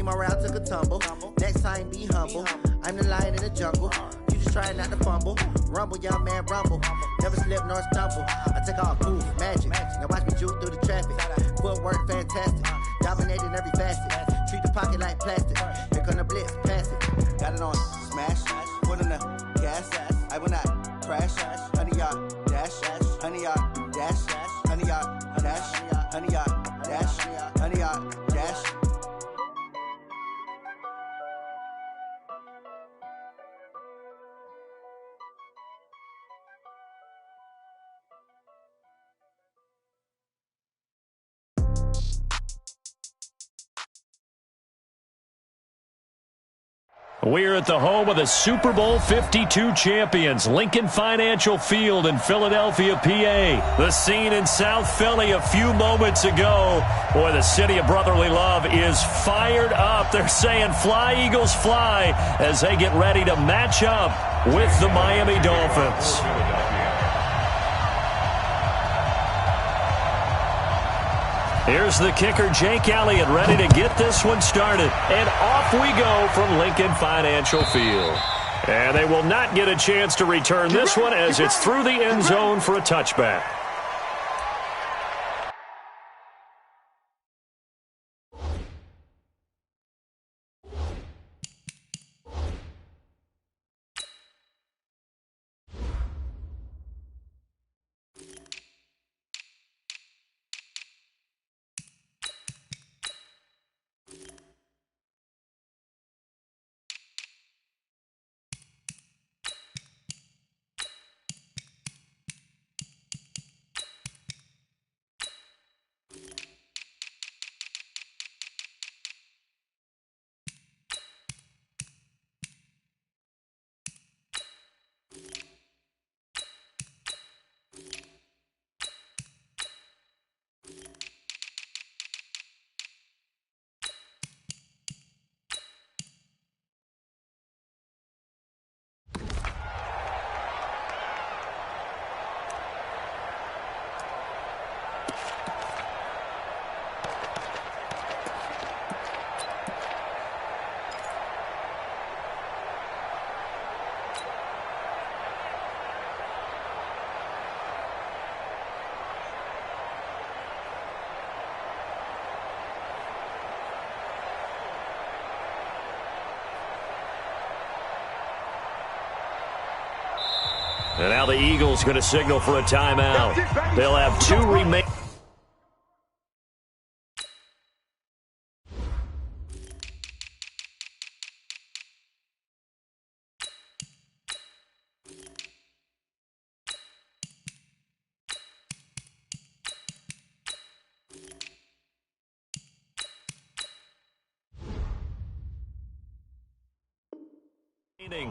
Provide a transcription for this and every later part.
my route took a tumble. Next time, be humble. I'm the lion in the jungle. You just try not to fumble. Rumble, young man, rumble. Never slip nor stumble. I take off, move, magic. Now watch me juke through the traffic. Footwork, fantastic. Dominating every facet. Treat the pocket like plastic. Here come the blitz, pass it. Got it on, smash. Put in the gas. I will not crash. Honey, y'all, dash. Honey, y'all, dash. Honey, y'all, dash. Honey, y'all, dash. Honey, y'all, dash. We're at the home of the Super Bowl 52 champions, Lincoln Financial Field in Philadelphia, PA. The scene in South Philly a few moments ago. Boy, the city of brotherly love is fired up. They're saying, "Fly, Eagles, fly," as they get ready to match up with the Miami Dolphins. Here's the kicker, Jake Elliott, ready to get this one started. And off we go from Lincoln Financial Field. And they will not get a chance to return this one as it's through the end zone for a touchback. And now the Eagles going to signal for a timeout. They'll have two remaining.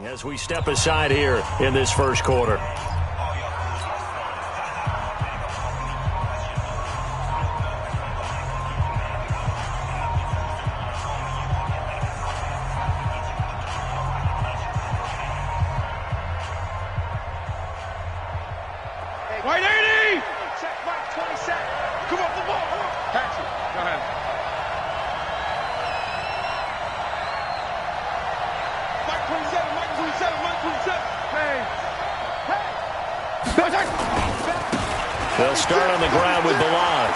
As we step aside here in this first quarter. White 80! Check, Mike, 20 seconds. Come on, the ball. Catch it. Go ahead. Mike 27, Mike 27, Mike 27. Hey. They'll start on the ground with Balaj.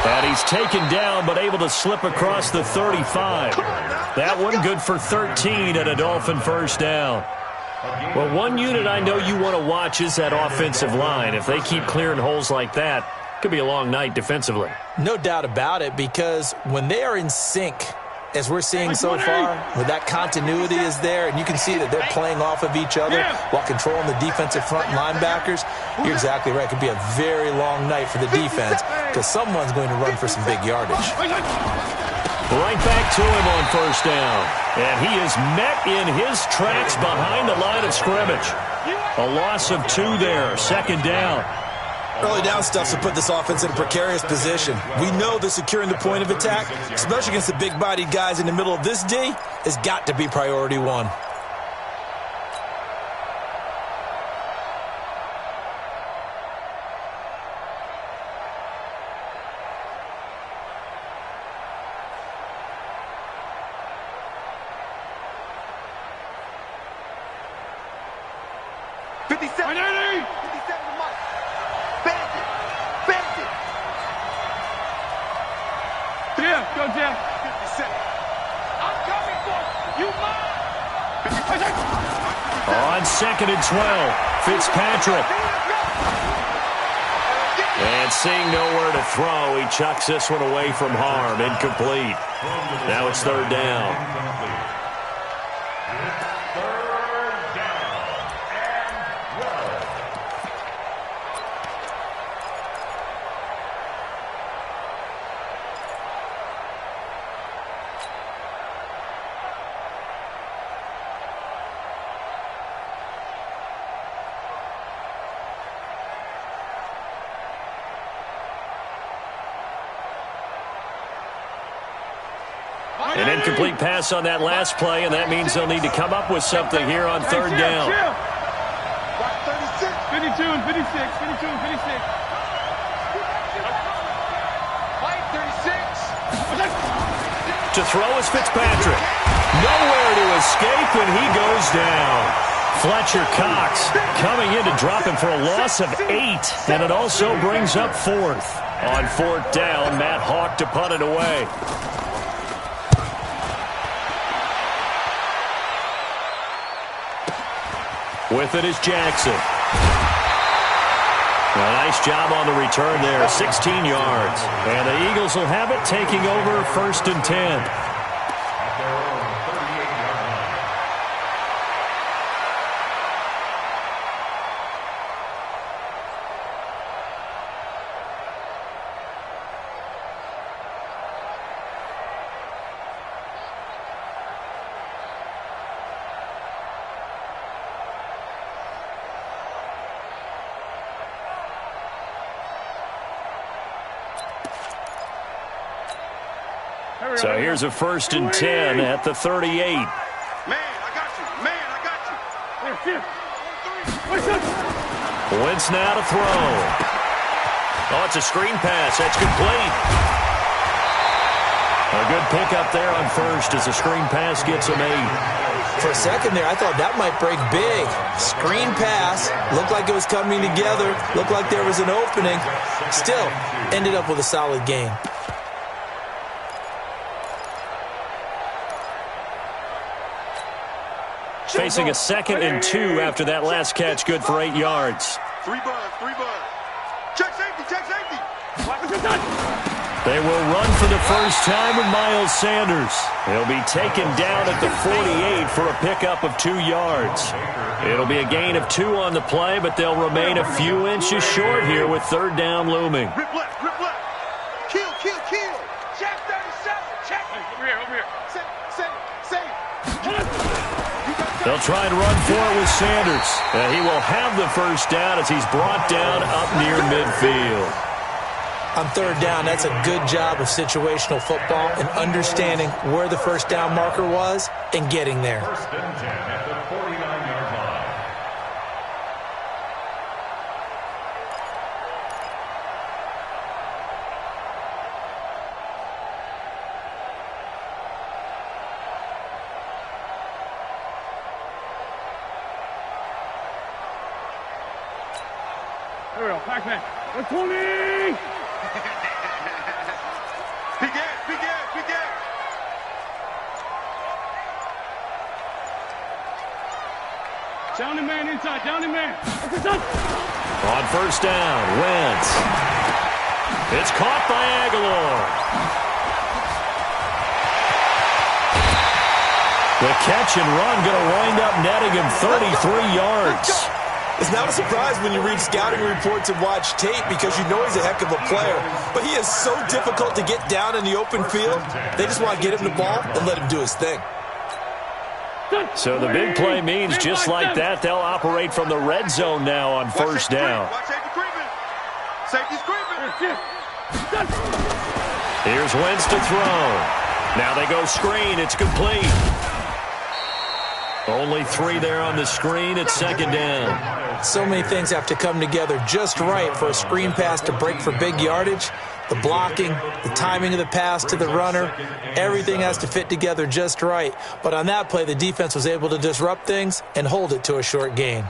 And he's taken down, but able to slip across the 35. That one good for 13 and a Dolphin first down. Well, one unit I know you want to watch is that offensive line. If they keep clearing holes like that, it could be a long night defensively. No doubt about it, because when they are in sync, as we're seeing so far, where that continuity is there, and you can see that they're playing off of each other while controlling the defensive front linebackers, you're exactly right. It could be a very long night for the defense because someone's going to run for some big yardage. Right back to him on first down. And he is met in his tracks behind the line of scrimmage. A loss of 2 there, second down. Early down stuff to put this offense in a precarious position. We know that securing the point of attack, especially against the big-bodied guys in the middle of this D, has got to be priority one. 57. 57 to Mike. Bandit. Bandit. Yeah, go Jeff. 57. I'm coming for you. On 2nd and 12, Fitzpatrick. And seeing nowhere to throw, he chucks this one away from harm. Incomplete. Now it's 3rd down. An incomplete pass on that last play, and that means they'll need to come up with something here on 3rd down. 52 and 56, 52 and 56. Mike, 36. To throw is Fitzpatrick. Nowhere to escape, and he goes down. Fletcher Cox coming in to drop him for a loss of 8, and it also brings up 4th. On 4th down, Matt Hawk to punt it away. With it is Jackson. A nice job on the return there, 16 yards. And the Eagles will have it, taking over 1st and 10. So here's a 1st and 10 at the 38. Man, I got you. Man, I got you. Wentz now to throw. Oh, it's a screen pass. That's complete. A good pickup there on 1st as the screen pass gets him 8. For a second there, I thought that might break big. Screen pass. Looked like it was coming together. Looked like there was an opening. Still, ended up with a solid gain. Facing a 2nd and 2 after that last catch, good for 8 yards. 3 buzz. Check safety. They will run for the first time with Miles Sanders. He'll be taken down at the 48 for a pickup of 2 yards. It'll be a gain of 2 on the play, but they'll remain a few inches short here with 3rd down looming. Rip left. Kill. Check 37. Check. Over here. Save. They'll try and run for it with Sanders. He will have the first down as he's brought down up near midfield. On 3rd down, that's a good job of situational football and understanding where the first down marker was and getting there. 1st and 10 at the 49-yard line. There we go. Pac-Man. 120. Big gap. Down the man inside. On 1st down, Wentz. It's caught by Aguilar. The catch and run going to wind up netting him 33 yards. It's not a surprise when you read scouting reports and watch tape because you know he's a heck of a player. But he is so difficult to get down in the open field. They just want to get him the ball and let him do his thing. So the big play means just like that, they'll operate from the red zone now on 1st down. Safety's creeping. Here's Wentz to throw. Now they go screen. It's complete. Only 3 there on the screen at 2nd down. So many things have to come together just right for a screen pass to break for big yardage. The blocking, the timing of the pass to the runner, everything has to fit together just right. But on that play, the defense was able to disrupt things and hold it to a short gain.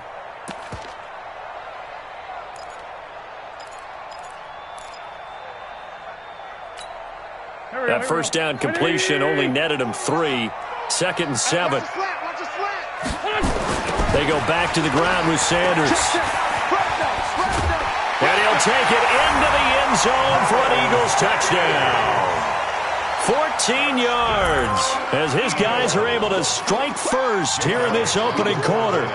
first down completion only netted him 3. 2nd and 7. They go back to the ground with Sanders. And he'll take it into the end zone for an Eagles touchdown. 14 yards as his guys are able to strike first here in this opening quarter.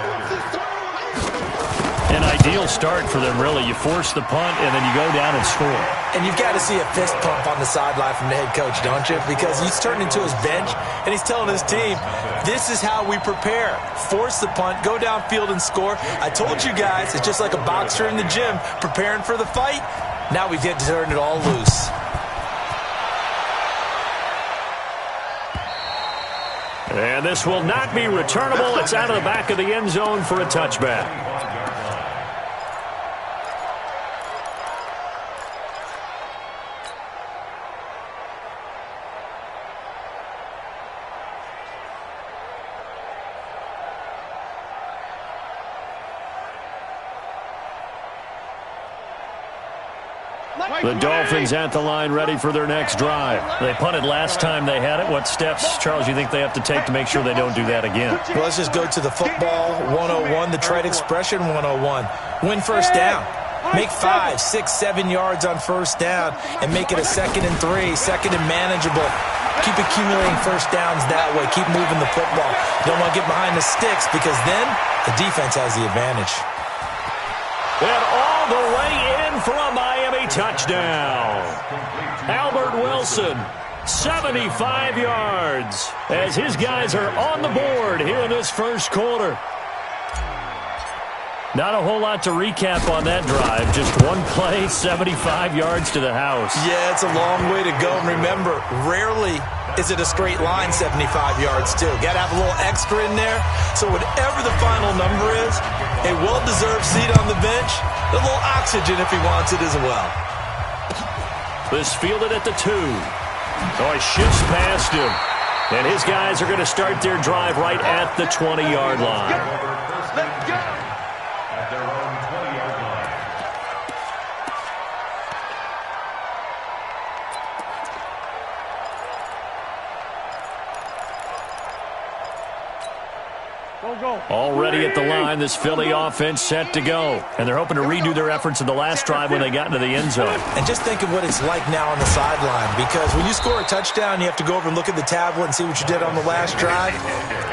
An ideal start for them, really. You force the punt, and then you go down and score. And you've got to see a fist pump on the sideline from the head coach, don't you? Because he's turned into his bench, and he's telling his team, this is how we prepare. Force the punt, go downfield and score. I told you guys, it's just like a boxer in the gym preparing for the fight. Now we get to turn it all loose. And this will not be returnable. It's out of the back of the end zone for a touchback. The Dolphins at the line ready for their next drive. They punted last time they had it. What steps, Charles, you think they have to take to make sure they don't do that again? Well, let's just go to the football 101, the trade expression 101. Win first down. Make 5, 6, 7 yards on first down and make it a 2nd and 3, 2nd and manageable. Keep accumulating first downs that way. Keep moving the football. You don't want to get behind the sticks because then the defense has the advantage. And all the way in for a Miami touchdown. Albert Wilson, 75 yards, as his guys are on the board here in this first quarter. Not a whole lot to recap on that drive. Just one play, 75 yards to the house. Yeah, it's a long way to go. And remember, rarely is it a straight line 75 yards, too. Got to have a little extra in there. So whatever the final number is, a well-deserved seat on the bench, a little oxygen if he wants it as well. This fielded at the 2. Oh, he shifts past him. And his guys are going to start their drive right at the 20-yard line. Let's go. At their own 20-yard line. Already at the line, this Philly offense set to go. And they're hoping to redo their efforts in the last drive when they got into the end zone. And just think of what it's like now on the sideline, because when you score a touchdown, you have to go over and look at the tablet and see what you did on the last drive.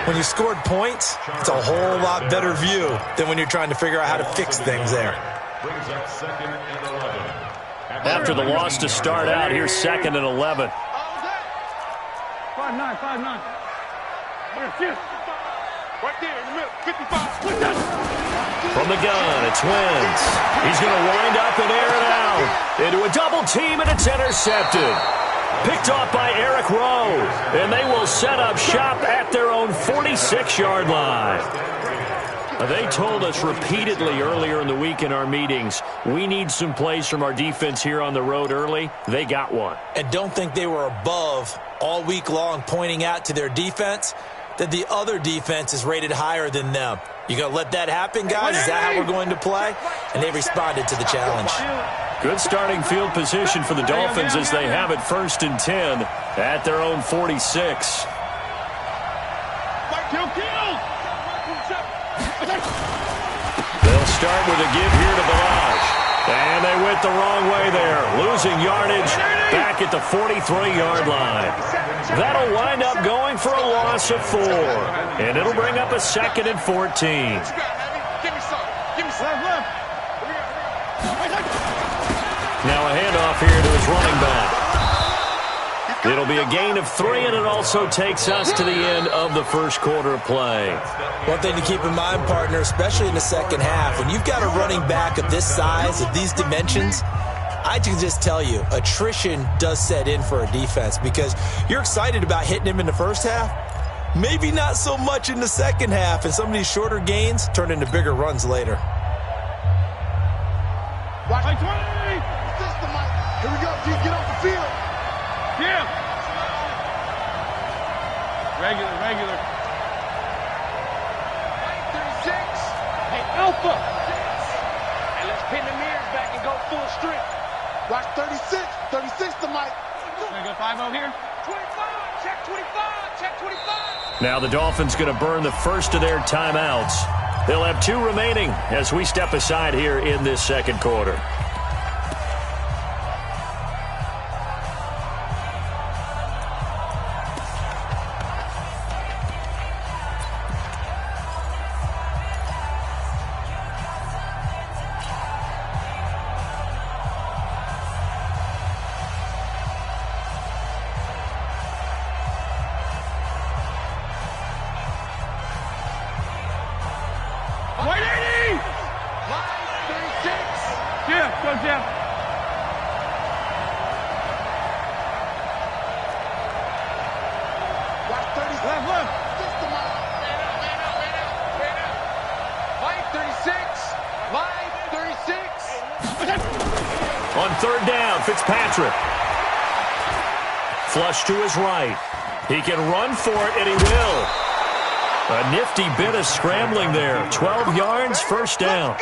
When you scored points, it's a whole lot better view than when you're trying to figure out how to fix things there. Brings up 2nd and 11. After the loss to start out, here's 2nd and 11. 5-9, 5-9. Right there in the middle, 55. From the gun, it's Wentz. He's going to wind up and air it out into a double team, and it's intercepted. Picked off by Eric Rowe, and they will set up shop at their own 46-yard line. They told us repeatedly earlier in the week in our meetings, we need some plays from our defense here on the road early. They got one. And don't think they were above all week long pointing out to their defense that the other defense is rated higher than them. You going to let that happen, guys? Is that how we're going to play? And they responded to the challenge. Good starting field position for the Dolphins as they have it 1st and 10 at their own 46. They'll start with a give here to Balaj. And they went the wrong way there, losing yardage back at the 43-yard line. That'll wind up going for a loss of 4. And it'll bring up a 2nd and 14. Now a handoff here to his running back. It'll be a gain of 3, and it also takes us to the end of the first quarter of play. One thing to keep in mind, partner, especially in the second half, when you've got a running back of this size, of these dimensions, I can just tell you, attrition does set in for a defense because you're excited about hitting him in the first half. Maybe not so much in the second half, and some of these shorter gains turn into bigger runs later. Watch 20! System, Mike. Here we go. Get off the field. Yeah. Regular. 36. Hey, Alpha. Hey, let's pin the mirrors back and go full strength. Watch 36. 36 to Mike. Gonna go 5-0 here? Check 25. Check 25. Now the Dolphins going to burn the first of their timeouts. They'll have 2 remaining as we step aside here in this second quarter. On third down, Fitzpatrick. Flush to his right. He can run for it, and he will. A nifty bit of scrambling there. 12 yards, first down.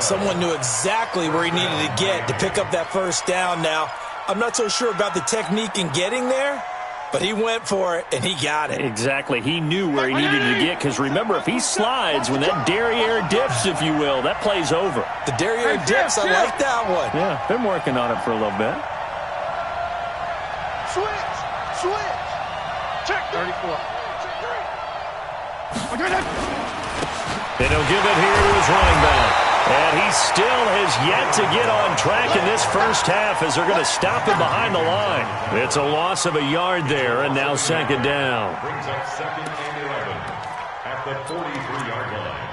Someone knew exactly where he needed to get to pick up that first down now. I'm not so sure about the technique in getting there, but he went for it, and he got it. Exactly. He knew where he needed to get, because remember, if he slides, when that derriere dips, if you will, that play's over. The derriere dips, I like that one. Yeah, been working on it for a little bit. Switch. Check 34. And he'll give it here to his running back. And he still has yet to get on track in this first half as they're going to stop him behind the line. It's a loss of a yard there, and now second down. Brings up second and 11 at the 43-yard line.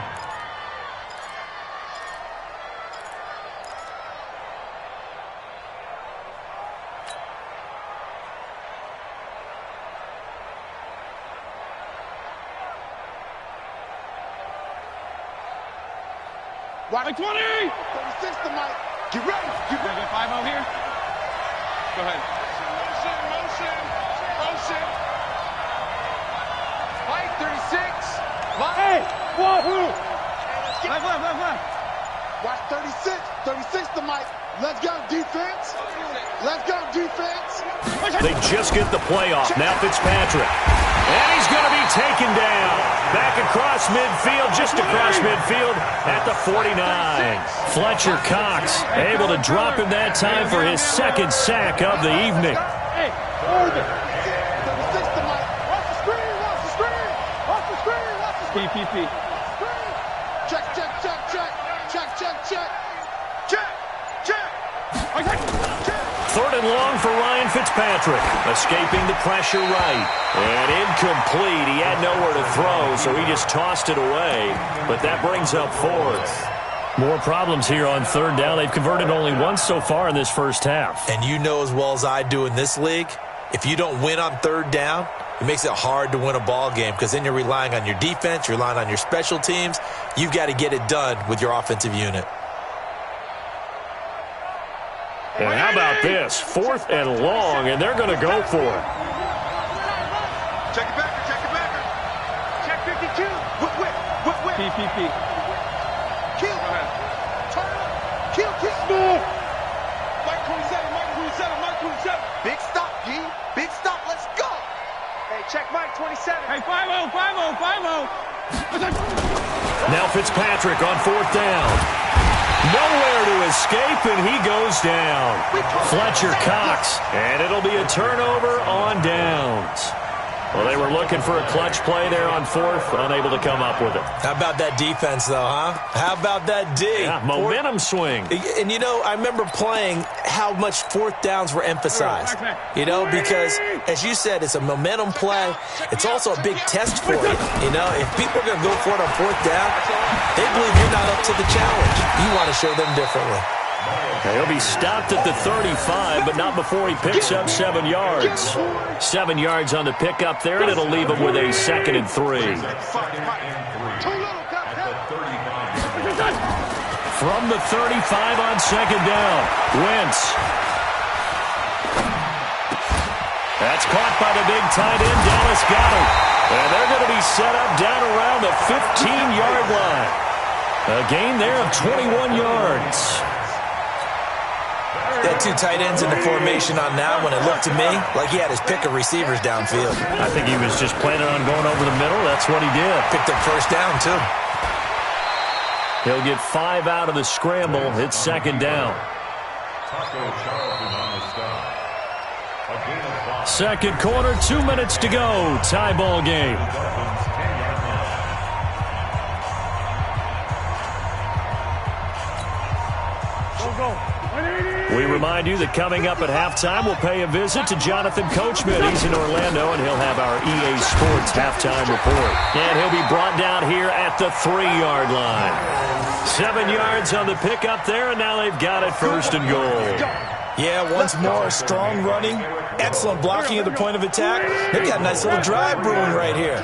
Right 20! 36 to Mike. Get ready. Get ready. 5-0 here. Go ahead. Motion. Mike 36. Hey! Whoa! Left. Watch 36. 36 to Mike. Let's go, defense. They just get the play off. Now Fitzpatrick. And he's going to be taken down. Back across midfield, just across midfield at the 49. Fletcher Cox able to drop him that time for his second sack of the evening. Hey, hold it. 36 to Mike. Watch the screen. PPP. Check. Third and long for Ryan Fitzpatrick. Escaping the pressure right. And incomplete. He had nowhere to throw, so he just tossed it away. But that brings up fourth. More problems here on third down. They've converted only once so far in this first half. And you know as well as I do in this league, if you don't win on third down, it makes it hard to win a ball game because then you're relying on your defense, you're relying on your special teams. You've got to get it done with your offensive unit. And how about this? Fourth and long, and they're going to go for it. Check it backer. Check 52. Whip. PPP. Kill. Turn up. Kill. Mike 27. Big stop, G. Big stop. Let's go. Hey, check Mike 27. Hey, 5-0. Now Fitzpatrick on fourth down. Nowhere to escape, and he goes down. Fletcher Cox, and it'll be a turnover on downs. Well, they were looking for a clutch play there on fourth, unable to come up with it. How about that defense, though, huh? How about that D? Yeah, momentum swing. And, you know, I remember playing how much fourth downs were emphasized. You know, because, as you said, it's a momentum play. It's also a big test for you. You know, if people are going to go for it on fourth down, they believe you're not up to the challenge. You want to show them differently. He'll be stopped at the 35, but not before he picks up 7 yards. 7 yards on the pickup there, and it'll leave him with a 2nd and 3. From the 35 on second down, Wentz. That's caught by the big tight end, Dallas Goedert. And they're going to be set up down around the 15-yard line. A gain there of 21 yards. He had two tight ends in the formation on that one. It looked to me like he had his pick of receivers downfield. I think he was just planning on going over the middle. That's what he did. Picked up first down, too. He'll get 5 out of the scramble. It's second down. Second quarter, 2 minutes to go. Tie ball game. We remind you that coming up at halftime, we'll pay a visit to Jonathan Coachman. He's in Orlando, and he'll have our EA Sports halftime report. And he'll be brought down here at the 3-yard line. 7 yards on the pickup there, and now they've got it first and goal. Yeah, once more, strong running, excellent blocking at the point of attack. They've got a nice little drive brewing right here.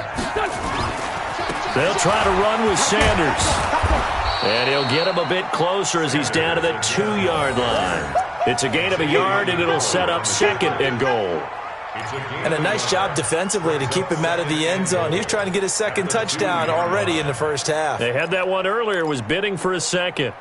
They'll try to run with Sanders. And he'll get him a bit closer as he's down to the 2-yard line. It's a gain of a yard, and it'll set up second and goal. And a nice job defensively to keep him out of the end zone. He was trying to get his second touchdown already in the first half. They had that one earlier, was bidding for a second.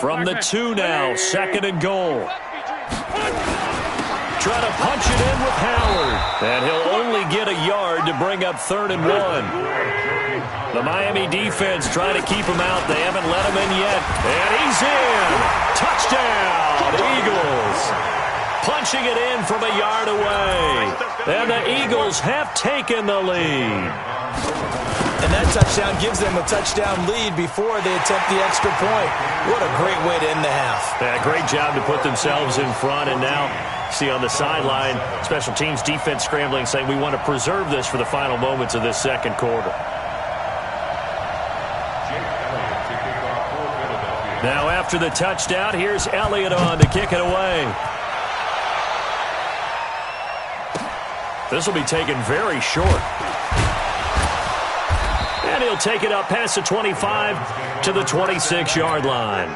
From the 2 now, second and goal. Try to punch it in with Howard. And he'll only get a yard to bring up 3rd and 1. The Miami defense trying to keep him out. They haven't let him in yet. And he's in. Touchdown, Eagles. Punching it in from a yard away. And the Eagles have taken the lead. And that touchdown gives them a touchdown lead before they attempt the extra point. What a great way to end the half. Yeah, great job to put themselves in front. And now, see on the sideline, special teams defense scrambling, saying we want to preserve this for the final moments of this second quarter. Now after the touchdown, here's Elliott on to kick it away. This will be taken very short. And he'll take it up past the 25 to the 26-yard line.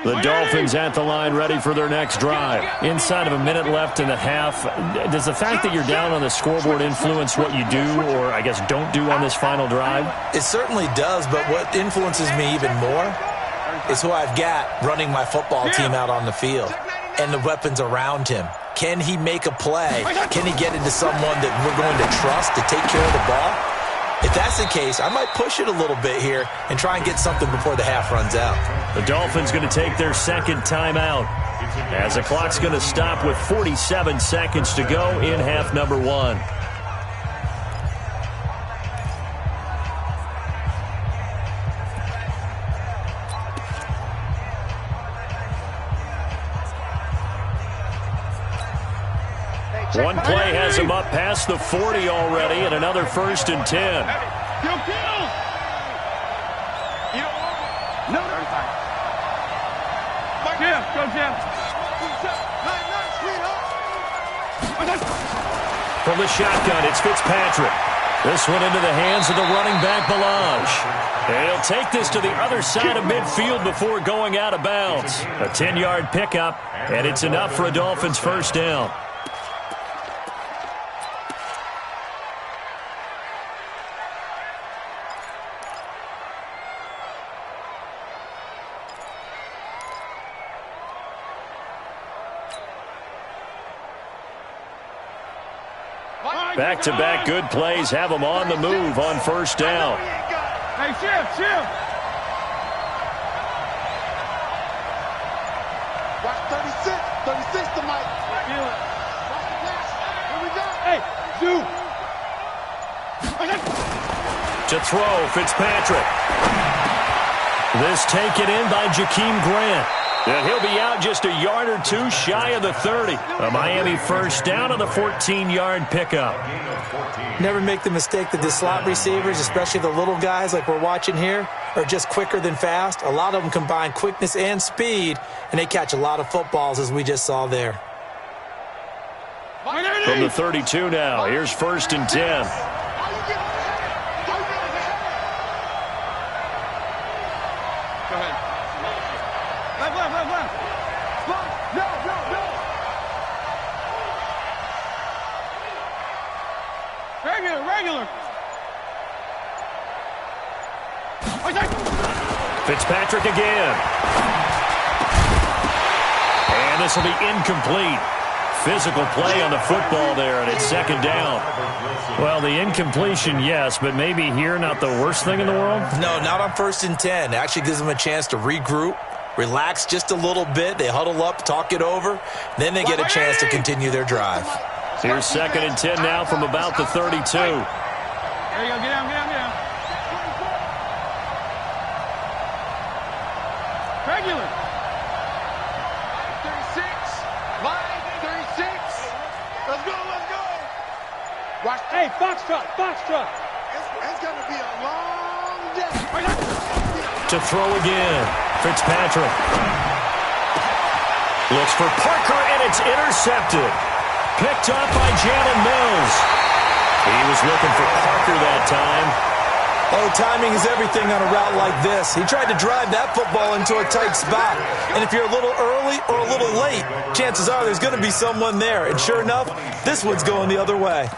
The Dolphins at the line ready for their next drive. Inside of a minute left in the half, does the fact that you're down on the scoreboard influence what you do or, I guess, don't do on this final drive? It certainly does, but what influences me even more is who I've got running my football team out on the field and the weapons around him. Can he make a play? Can he get into someone that we're going to trust to take care of the ball? If that's the case, I might push it a little bit here and try and get something before the half runs out. The Dolphins going to take their second timeout as the clock's going to stop with 47 seconds to go in half number 1. One play has him up past the 40 already, and another 1st and 10. From the shotgun, it's Fitzpatrick. This one into the hands of the running back, Melange. And he'll take this to the other side of midfield before going out of bounds. A 10-yard pickup, and it's enough for a Dolphins first down. Back-to-back good plays have them on the move on first down. Hey, shift. Watch 36 to Mike. Feel it. Watch the pass. Here we go. Hey, To throw, Fitzpatrick. This taken in by Jakeem Grant. And he'll be out just a yard or two shy of the 30. A Miami first down on the 14-yard pickup. Never make the mistake that the slot receivers, especially the little guys like we're watching here, are just quicker than fast. A lot of them combine quickness and speed, and they catch a lot of footballs, as we just saw there. From the 32 now, here's 1st and 10. Regular. Fitzpatrick again. And this will be incomplete. Physical play on the football there, and it's 2nd down. Well, the incompletion, yes, but maybe here not the worst thing in the world? No, not on 1st and 10. It actually gives them a chance to regroup, relax just a little bit. They huddle up, talk it over. Then they get a chance to continue their drive. Here's 2nd and 10 now from about the 32. There you go. Get down. Regular. 36. Line 36. Let's go. Watch. Hey, Foxtrot. It's going to be a long day. To throw again. Fitzpatrick. Looks for Parker, and it's intercepted. Picked up by Jalen Mills. He was looking for Parker that time. Oh, timing is everything on a route like this. He tried to drive that football into a tight spot. And if you're a little early or a little late, chances are there's going to be someone there. And sure enough, this one's going the other way.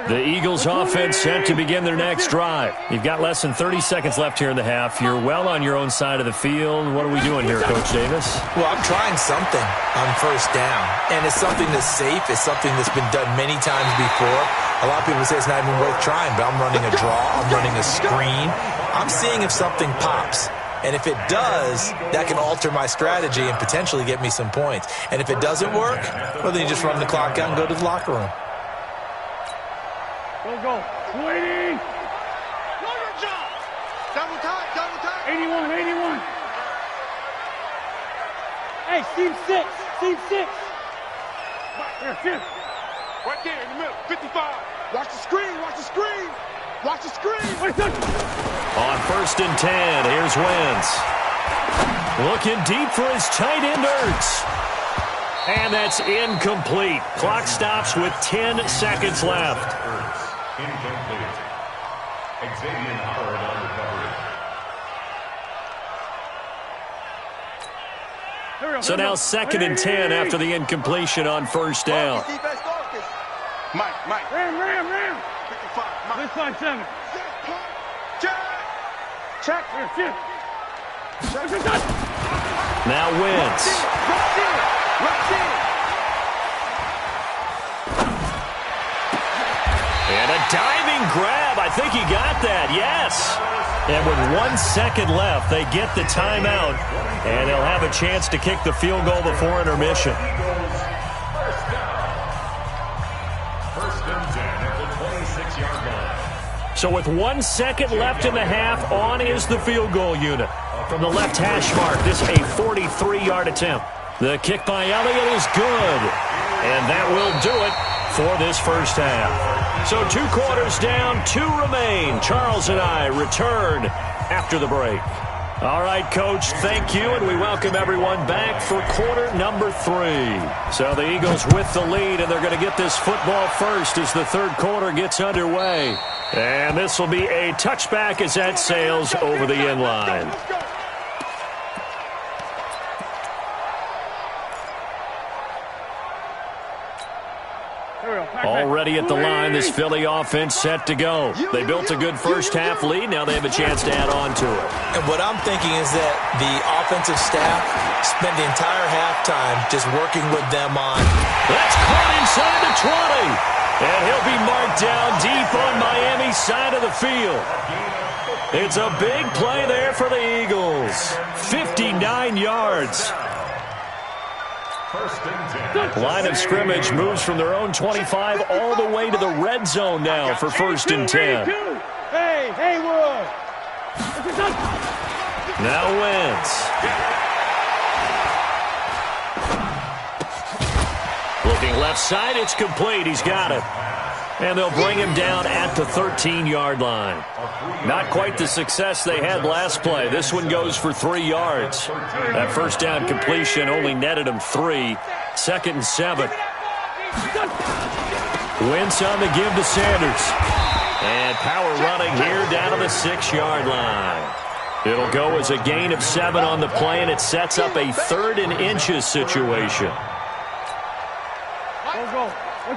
The Eagles offense set to begin their next drive. You've got less than 30 seconds left here in the half. You're well on your own side of the field. What are we doing here, Coach Davis? Well, I'm trying something on 1st down. And it's something that's safe. It's something that's been done many times before. A lot of people say it's not even worth trying, but I'm running a draw. I'm running a screen. I'm seeing if something pops. And if it does, that can alter my strategy and potentially get me some points. And if it doesn't work, well, then you just run the clock out and go to the locker room. Go. 280. Longer jump. Double time. 81. Hey, seam 6. Right there in the middle. 55. Watch the screen. On 1st and 10, here's Wentz. Looking deep for his tight end, Ertz. And that's incomplete. Clock stops with 10 seconds left. Incomplete. Xavier Howard on recovery. So now 2nd and 10 after the incompletion on 1st down. Mike. Ram. 55. 7. Check. Now Wentz. And a diving grab. I think he got that. Yes. And with 1 second left, they get the timeout. And they'll have a chance to kick the field goal before intermission. First and 10 at the 26-yard line. So with 1 second left in the half, on is the field goal unit. From the left hash mark, this is a 43-yard attempt. The kick by Elliott is good. And that will do it for this first half. So 2 quarters down, 2 remain. Charles and I return after the break. All right, Coach, thank you, and we welcome everyone back for quarter number 3. So the Eagles with the lead, and they're going to get this football first as the 3rd quarter gets underway. And this will be a touchback as that sails over the end line. Already at the line, this Philly offense set to go. They built a good first half lead. Now they have a chance to add on to it. And what I'm thinking is that the offensive staff spent the entire halftime just working with them on. That's caught inside the 20. And he'll be marked down deep on Miami's side of the field. It's a big play there for the Eagles. 59 yards. Line of scrimmage moves from their own 25 all the way to the red zone now for 1st and 10. Hey, Haywood. Now Wentz. Looking left side, it's complete. He's got it. And they'll bring him down at the 13-yard line. Not quite the success they had last play. This one goes for 3 yards. That first down completion only netted him 3. 2nd and 7. Wentz on the give to Sanders. And power running here down to the 6-yard line. It'll go as a gain of 7 on the play, and it sets up a 3rd and inches situation. Let's go.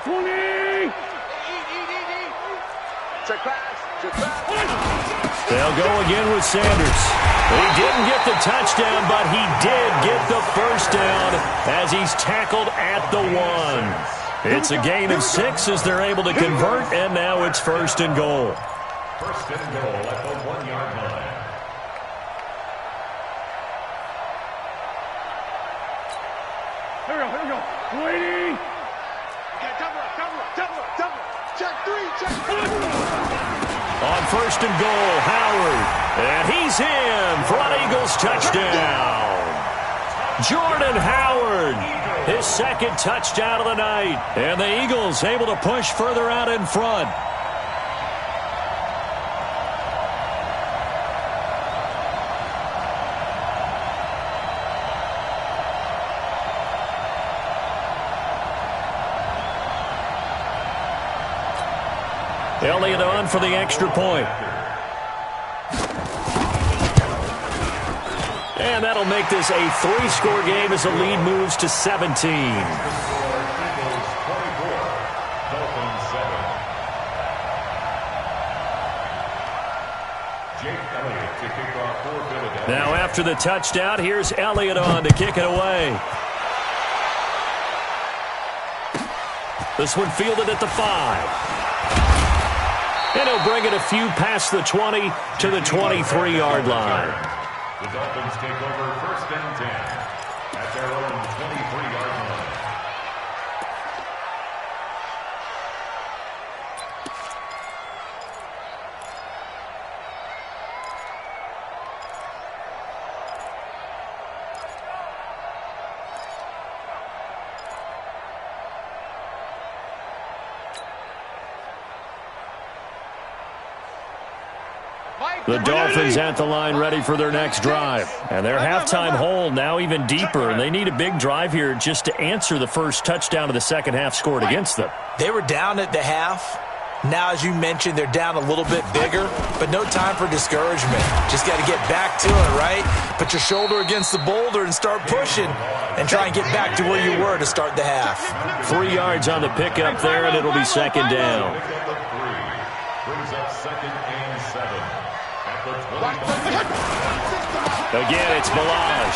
20. They'll go again with Sanders. He didn't get the touchdown, but he did get the first down as he's tackled at the 1. It's a gain of 6 as they're able to convert, and now it's 1st and goal. 1st and goal at the 1-yard line. Here we go. 20. Double. Check 3. On 1st and goal, Howard. And he's in. Front Eagles touchdown. Jordan Howard. His 2nd touchdown of the night. And the Eagles able to push further out in front. Elliott on for the extra point. And that'll make this a 3-score game as the lead moves to 17. Now after the touchdown, here's Elliott on to kick it away. This one fielded at the 5. And he'll bring it a few past the 20 to the 23-yard line. The Dolphins take over 1st and 10 at their own 23-yard line. The Dolphins at the line ready for their next drive. And their halftime hole now even deeper, and they need a big drive here just to answer the first touchdown of the second half scored against them. They were down at the half. Now, as you mentioned, they're down a little bit bigger, but no time for discouragement. Just got to get back to it, right? Put your shoulder against the boulder and start pushing and try and get back to where you were to start the half. 3 yards on the pickup there, and it'll be 2nd down. Brings up 2nd and 7 at the 25. Again, it's Balaj.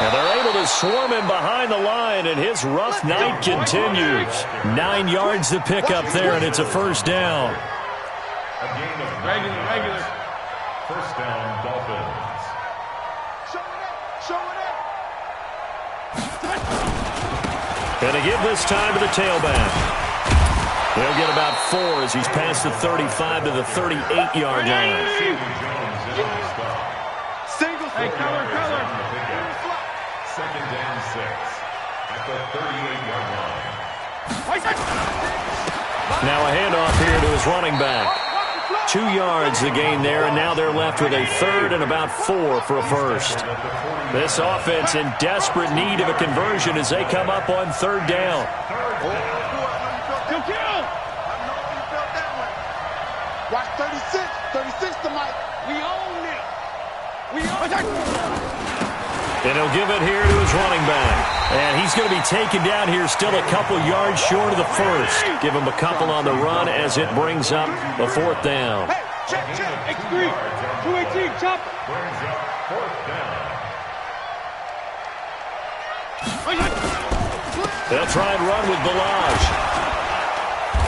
And they're able to swarm him behind the line, and his rough night continues. 9 yards to pick up there, and it's a 1st down. A gain of regular. 1st down, Dolphins. And to give this time to the tailback. They'll get about 4 as he's past the 35 to the 38-yard line. Hey, color. 2nd and 6 at the 38-yard line. Now a handoff here to his running back. 2 yards the gain there, and now they're left with a 3rd and about 4 for a 1st. This offense in desperate need of a conversion as they come up on 3rd down. Kill! Watch 36 to Mike. We own it. And he'll give it here to his running back. And he's going to be taken down here still a couple yards short of the 1st. Give him a couple on the run as it brings up the 4th down. Hey, check. X3. 218, chop. Brings up 4th down. They'll try and run with Balaj.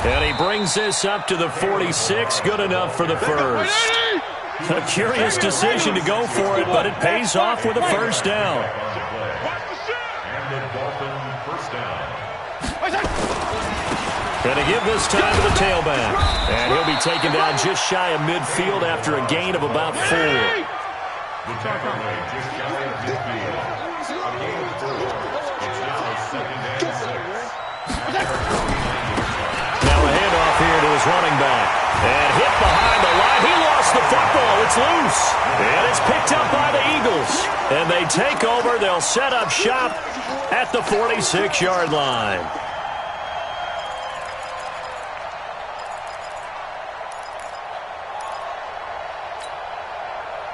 And he brings this up to the 46. Good enough for the 1st. A curious decision to go for it, but it pays off with a 1st down. And the Dolphin 1st down. And to give this time to the tailback. And he'll be taken down just shy of midfield after a gain of about 4. The tackle made just shy of midfield. A gain of 4. It's now 2nd and 6. Now a handoff here to his running back. And hit behind the line. He lost the football. It's loose. And it's picked up by the Eagles. And they take over. They'll set up shop at the 46-yard line.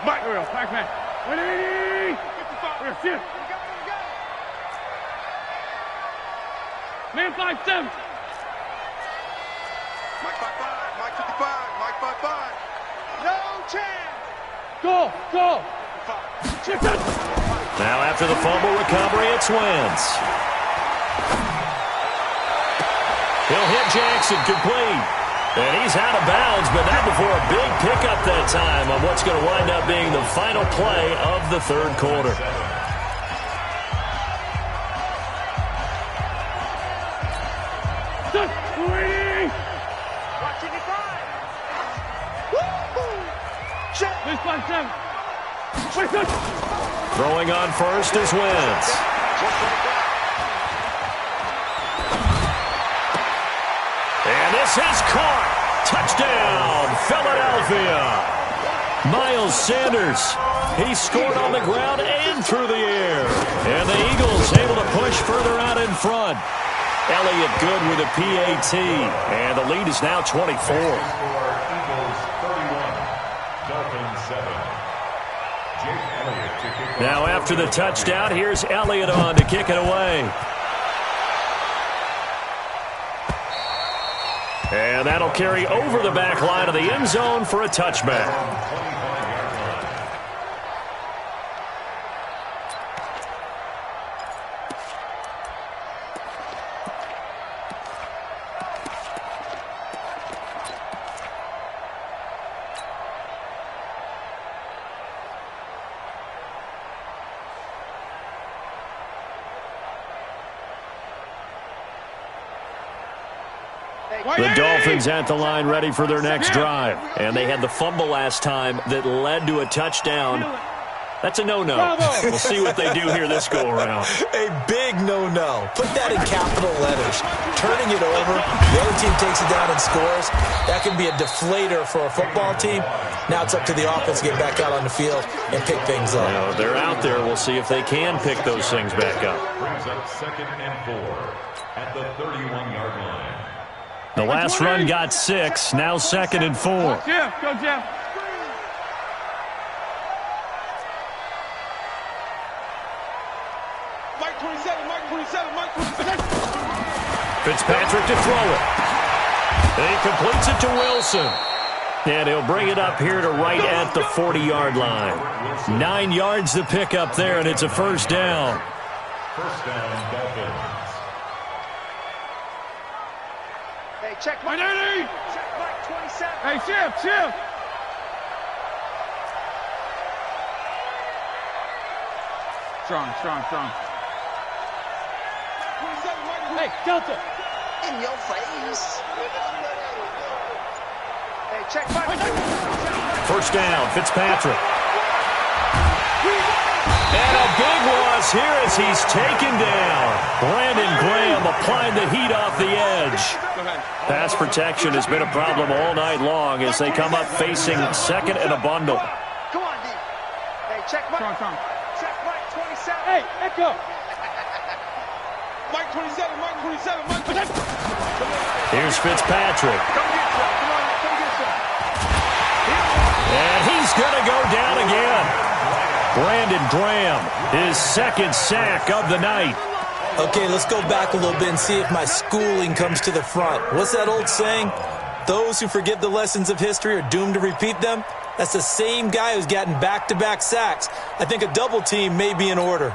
Mike, here we go. Back, man. 180. 55. Man 5-7. Mike 5-5. Mike 55. Mike 5-5. No chance. Go. Now after the fumble recovery, it's Wentz. He'll hit Jackson complete. And he's out of bounds, but not before a big pickup that time on what's going to wind up being the final play of the third quarter. Throwing on first is Wentz. And this is caught. Touchdown, Philadelphia. Miles Sanders. He scored on the ground and through the air. And the Eagles able to push further out in front. Elliott good with a PAT. And the lead is now 24. Eagles 31. Dolphins 7. Now after the touchdown, here's Elliott on to kick it away. And that'll carry over the back line of the end zone for a touchback. The Dolphins at the line ready for their next drive. And they had the fumble last time that led to a touchdown. That's a no-no. We'll see what they do here this go-around. A big no-no. Put that in capital letters. Turning it over, the other team takes it down and scores. That can be a deflator for a football team. Now it's up to the offense to get back out on the field and pick things up. Well, they're out there. We'll see if they can pick those things back up. Brings up 2nd and 4 at the 31-yard line. The last run got 6. Now 2nd and 4. Jeff, go Jeff. Mike 27. Mike 27. Mike 27. Fitzpatrick to throw it. And he completes it to Wilson. And he'll bring it up here to right at the 40-yard line. 9 yards to pick up there, and it's a first down. First down, Dolphins. Hey, check Mike. Check Mike 27. Hey, Chip. Strong. 27. Mike. Hey, Delta. In your face. Hey, check Mike. First down, Fitzpatrick. And a big loss here as he's taken down. Brandon Graham applying the heat off the edge. Pass protection has been a problem all night long as they come up facing 2nd and a bundle. Come on, D. Hey, check Mike. Strong. Check Mike 27. Hey, Echo. Mike 27. Mike 27. Mike 27. Here's Fitzpatrick. Come get some. And he's going to go down again. Brandon Graham, his 2nd sack of the night. Okay, let's go back a little bit and see if my schooling comes to the front. What's that old saying? Those who forget the lessons of history are doomed to repeat them. That's the same guy who's gotten back-to-back sacks. I think a double team may be in order.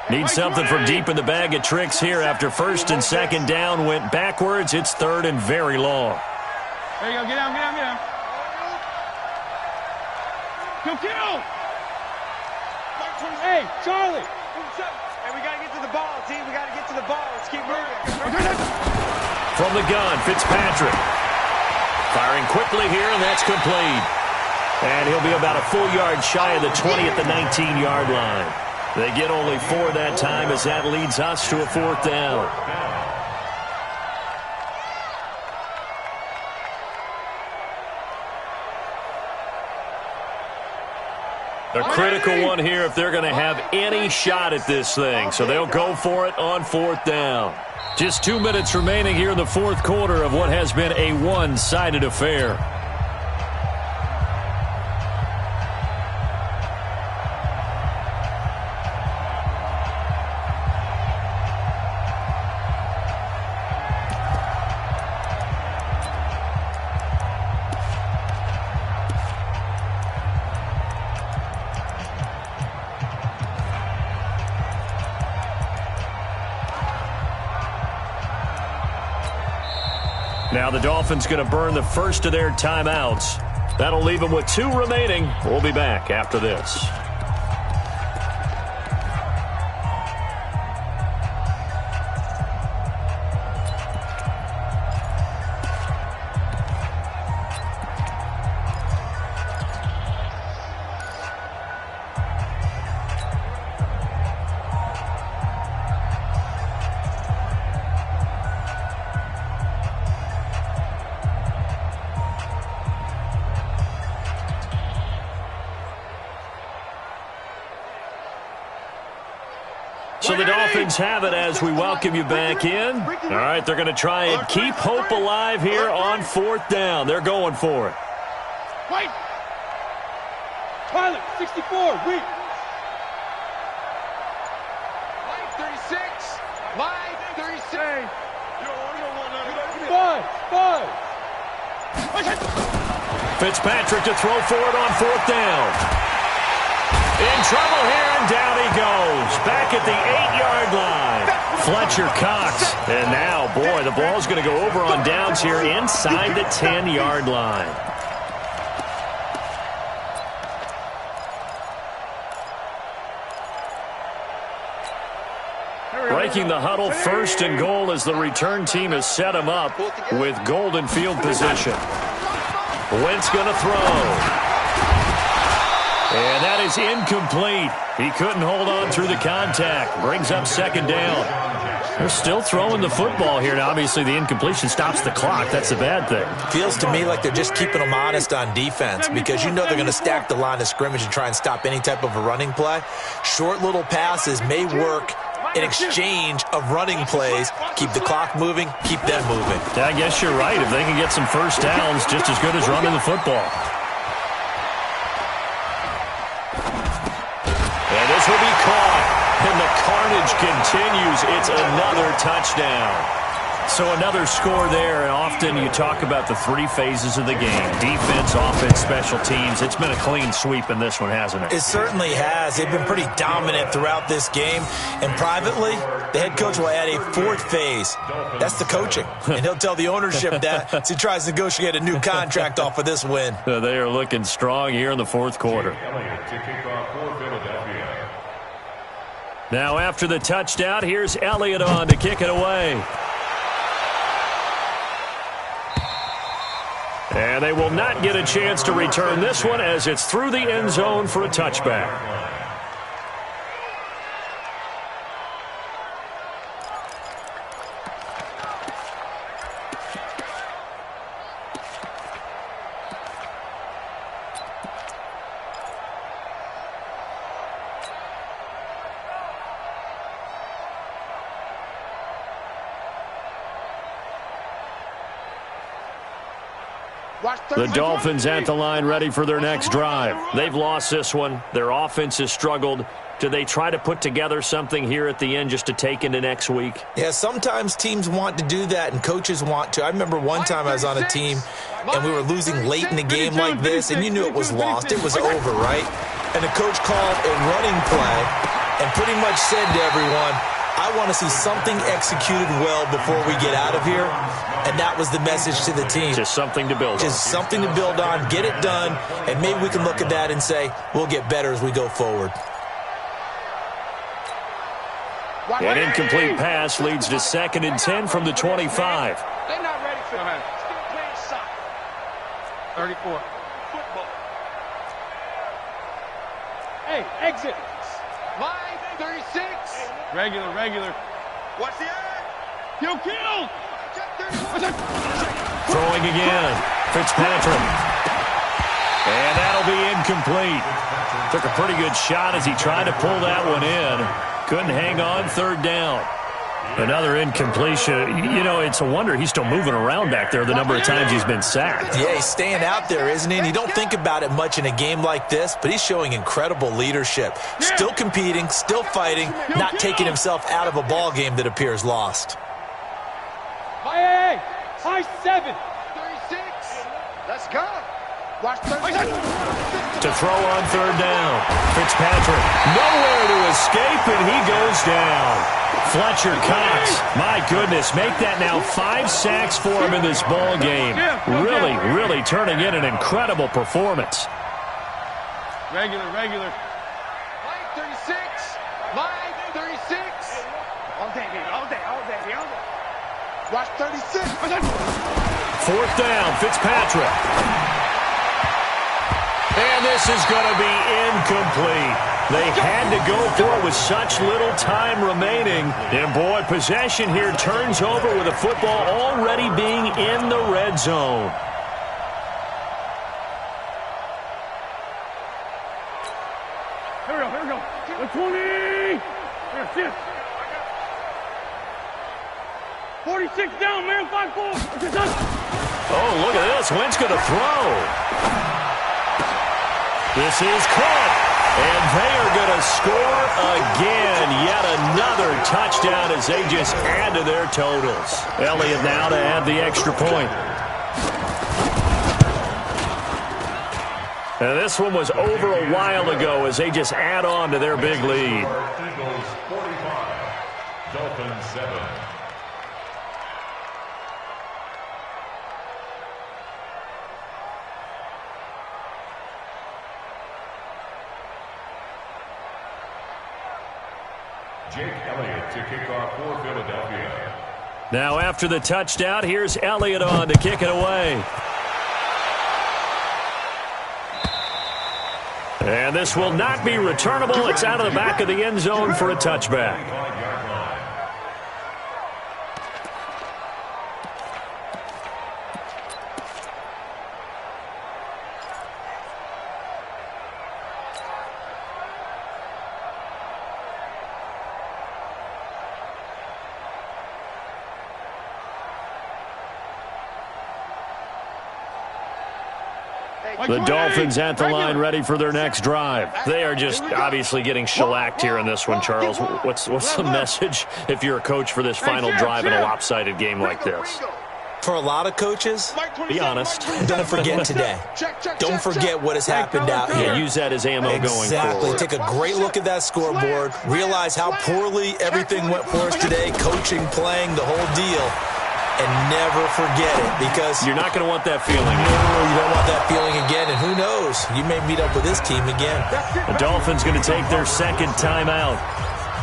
Need something from deep in the bag of tricks here after 1st and 2nd down went backwards. It's 3rd and very long. There you go. Get down. Kill. Hey, Charlie. Hey, we got to get to the ball, team. We got to get to the ball. Let's keep moving. From the gun, Fitzpatrick. Firing quickly here, and that's complete. And he'll be about a full yard shy of the 20 at the 19-yard line. They get only 4 that time as that leads us to a 4th down. A critical one here if they're going to have any shot at this thing. So they'll go for it on 4th down. Just 2 minutes remaining here in the 4th quarter of what has been a one-sided affair. Now the Dolphins going to burn the first of their timeouts. That'll leave them with 2 remaining. We'll be back after this. So the Dolphins have it as we welcome you back in. All right, they're going to try and keep hope alive here on 4th down. They're going for it. Wait! Pilot, 64, weak. Line 36, line 36. Five. Fitzpatrick to throw for it on 4th down. In trouble here, and down he goes. Back at the 8-yard line. Fletcher Cox. And now, boy, the ball's going to go over on downs here inside the 10-yard line. Breaking the huddle, 1st and goal as the return team has set him up with golden field position. Wentz going to throw. And that is incomplete. He couldn't hold on through the contact. Brings up 2nd down. They're still throwing the football here. Now, obviously, the incompletion stops the clock. That's the bad thing. Feels to me like they're just keeping them honest on defense because you know they're going to stack the line of scrimmage and try and stop any type of a running play. Short little passes may work in exchange of running plays. Keep the clock moving, keep them moving. I guess you're right. If they can get some first downs, just as good as running the football. This will be caught, and the carnage continues. It's another touchdown. So another score there, and often you talk about the 3 phases of the game. Defense, offense, special teams. It's been a clean sweep in this one, hasn't it? It certainly has. They've been pretty dominant throughout this game. And privately, the head coach will add a 4th phase. That's the coaching. And he'll tell the ownership that as he tries to negotiate a new contract off of this win. They are looking strong here in the 4th quarter. Now after the touchdown, here's Elliott on to kick it away. And they will not get a chance to return this one as it's through the end zone for a touchback. The Dolphins at the line ready for their next drive. They've lost this one. Their offense has struggled. Do they try to put together something here at the end just to take into next week? Yeah, sometimes teams want to do that and coaches want to. I remember one time I was on a team and we were losing late in the game like this and you knew it was lost. It was over, right? And the coach called a running play and pretty much said to everyone, I want to see something executed well before we get out of here. And that was the message to the team. Just something to build on. Just something to build on, get it done, and maybe we can look at that and say, we'll get better as we go forward. An incomplete pass leads to 2nd and 10 from the 25. They're not ready for that. Still playing soccer. 34. Football. Hey, exit. Line 36. Regular, regular. Watch the eye. Kill. Throwing again. Fitzpatrick. And that'll be incomplete. Took a pretty good shot as he tried to pull that one in. Couldn't hang on, third down. Another incompletion. You know, it's a wonder he's still moving around back there the number of times he's been sacked. Yeah, he's staying out there, isn't he? And you don't think about it much in a game like this, but he's showing incredible leadership. Still competing, still fighting, not taking himself out of a ball game that appears lost. High 7. 36. Let's go. Watch 36. To throw on third down. Fitzpatrick nowhere to escape, and he goes down. Fletcher Cox, my goodness, make that now 5 sacks for him in this ball game. Really, really turning in an incredible performance. Regular. Line 36. Line 36. All day, baby. All day. Watch 36. Fourth down, Fitzpatrick. And this is going to be incomplete. They had to go for it with such little time remaining. And, boy, possession here turns over with the football already being in the red zone. Here we go. 20. Here, sit. 46 down, man. 5-4. Oh, look at this. Wentz going to throw. This is caught. And they are going to score again. Yet another touchdown as they just add to their totals. Elliott now to add the extra point. And this one was over a while ago as they just add on to their big lead. Eagles 45, Dolphins 7. Jake Elliott to kick off for Philadelphia. Now after the touchdown, here's Elliott on to kick it away. And this will not be returnable. It's out of the back of the end zone for a touchback. The Dolphins at the line ready for their next drive. They are just obviously getting shellacked here in this one, Charles. What's the message if you're a coach for this final drive in a lopsided game like this? For a lot of coaches, be honest. Don't forget today. Don't forget what has happened out here. Use that as ammo going Exactly. forward. Take a great look at that scoreboard. Realize how poorly everything went for us today. Coaching, playing, the whole deal. And never forget it, because you're not going to want that feeling. No, you don't want that feeling again. And who knows? You may meet up with this team again. The Dolphins going to take their second timeout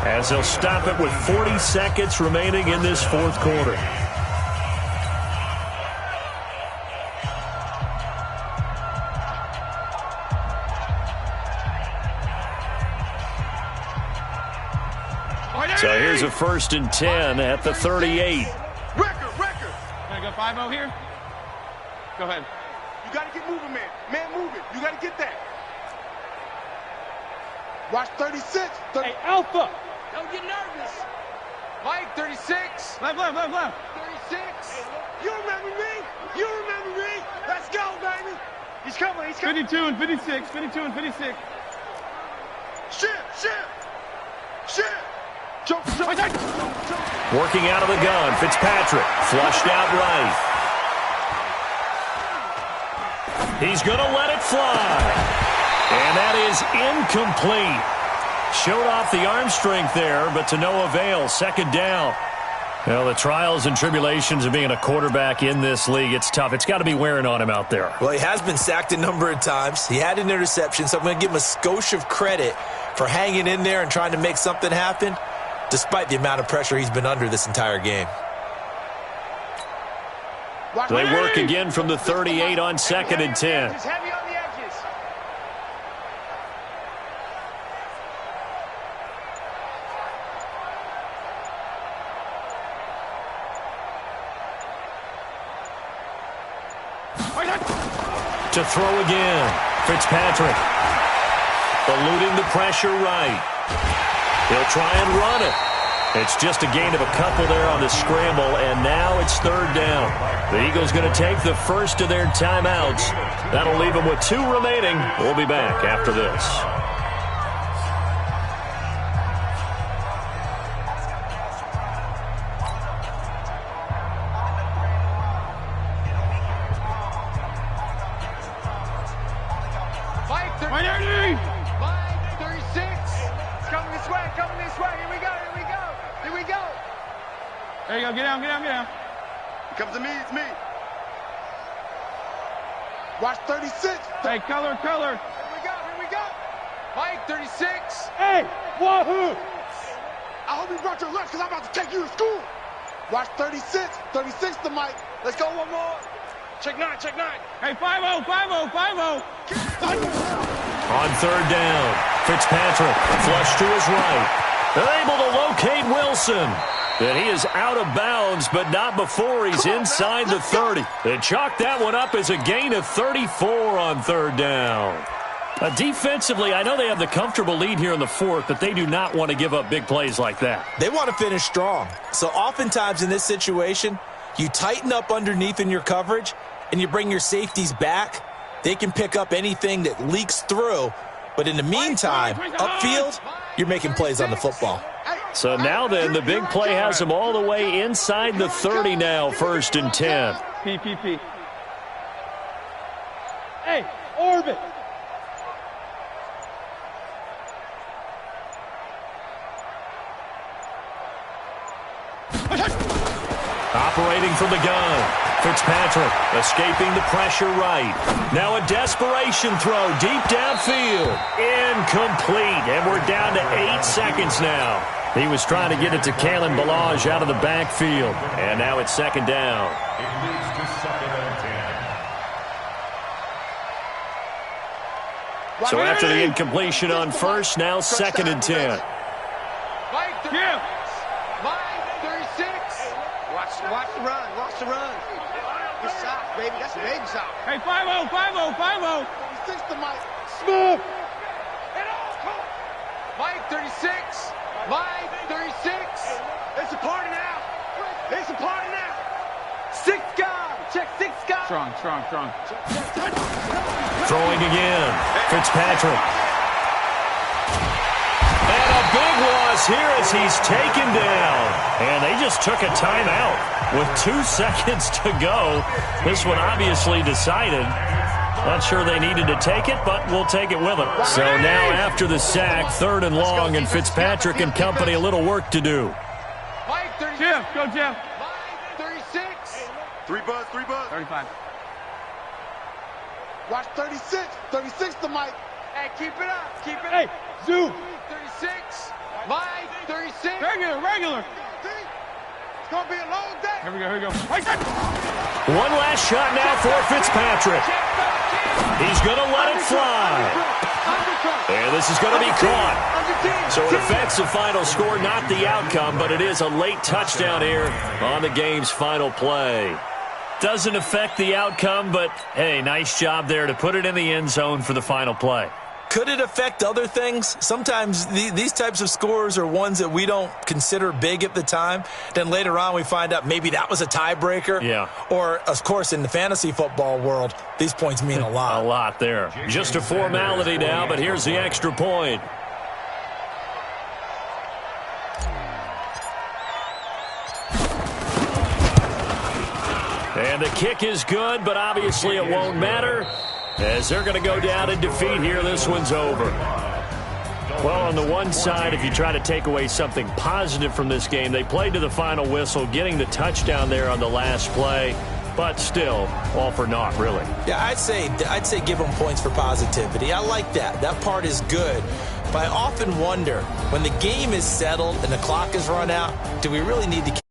as they'll stop it with 40 seconds remaining in this fourth quarter. So here's a 1st and 10 at the 38. Go 5-0 here. Go ahead. You got to get moving, man. Man, move it. You got to get that. Watch 36. Hey, Alpha. Don't get nervous. Mike, 36. Left. 36. You remember me? Let's go, baby. He's coming. 52 and 56. Shift. Jump. Working out of the gun, Fitzpatrick, flushed out right. He's going to let it fly. And that is incomplete. Showed off the arm strength there, but to no avail. Second down. Well, the trials and tribulations of being a quarterback in this league, it's tough. It's got to be wearing on him out there. Well, he has been sacked a number of times. He had an interception, so I'm going to give him a skosh of credit for hanging in there and trying to make something happen, despite the amount of pressure he's been under this entire game. They work again from the 38 on 2nd and 10. Heavy on the edges. To throw again. Fitzpatrick. Eluding the pressure right. He'll try and run it. It's just a gain of a couple there on the scramble, and now it's third down. The Eagles going to take the first of their timeouts. That'll leave them with 2 remaining. We'll be back after this. Mike 36. It's coming this way, coming this way. Here we go, here we go. Here we go. There you go. Get down, get down, get down. It comes to me, it's me. Watch 36. Hey, color. Here we go. Mike 36. Hey, wahoo! I hope you brought your lunch because I'm about to take you to school. Watch 36. 36 to Mike. Let's go one more. Check 9. Hey, 5-0. On third down, Fitzpatrick flush to his right. They're able to locate Wilson. And he is out of bounds, but not before he's inside the 30. They chalk that one up as a gain of 34 on third down. Defensively, I know they have the comfortable lead here in the fourth, but they do not want to give up big plays like that. They want to finish strong. So oftentimes in this situation, you tighten up underneath in your coverage, and you bring your safeties back. They can pick up anything that leaks through. But in the meantime, upfield, you're making plays on the football. So now then, the big play has them all the way inside the 30 now, 1st and 10. PPP. Hey, orbit. Operating from the gun. Fitzpatrick escaping the pressure right. Now a desperation throw deep downfield. Incomplete. And we're down to 8 seconds now. He was trying to get it to Kalen Ballage out of the backfield. And now it's second down. It leads to 2nd and 10. So after the incompletion on first, now 2nd and 10. Mike 36. Watch the run. Good shot, baby. That's a baby shot. Hey, 5-0. 36 to Mike. Smooth. Mike 36. Mike 36. It's a party now. 6 guy. Check 6 guy. Strong. Throwing again. Fitzpatrick. And a big loss here as he's taken down. And they just took a timeout with 2 seconds to go. This one obviously decided. Not sure they needed to take it, but we'll take it with them. So now after the sack, 3rd and long, and Fitzpatrick and company a little work to do. Mike 36. Jim, go Jim. Mike 36. 3 buzz. 35. Watch 36. 36 to Mike. Hey, keep it up. Hey, zoom. 36. Mike 36. Regular. It's going to be a long day. Here we go. One last shot now for Fitzpatrick. He's going to let it fly. And this is going to be caught. So it affects the final score, not the outcome, but it is a late touchdown here on the game's final play. Doesn't affect the outcome, but, hey, nice job there to put it in the end zone for the final play. Could it affect other things? Sometimes these types of scores are ones that we don't consider big at the time. Then later on we find out maybe that was a tiebreaker. Yeah. Or, of course, in the fantasy football world, these points mean a lot. A lot there. Just a formality now, but here's the extra point. And the kick is good, but obviously it won't matter as they're going to go down in defeat here. This one's over. Well, on the one side, if you try to take away something positive from this game, they played to the final whistle, getting the touchdown there on the last play, but still, all for naught, really. Yeah, I'd say give them points for positivity. I like that. That part is good. But I often wonder, when the game is settled and the clock is run out, do we really need to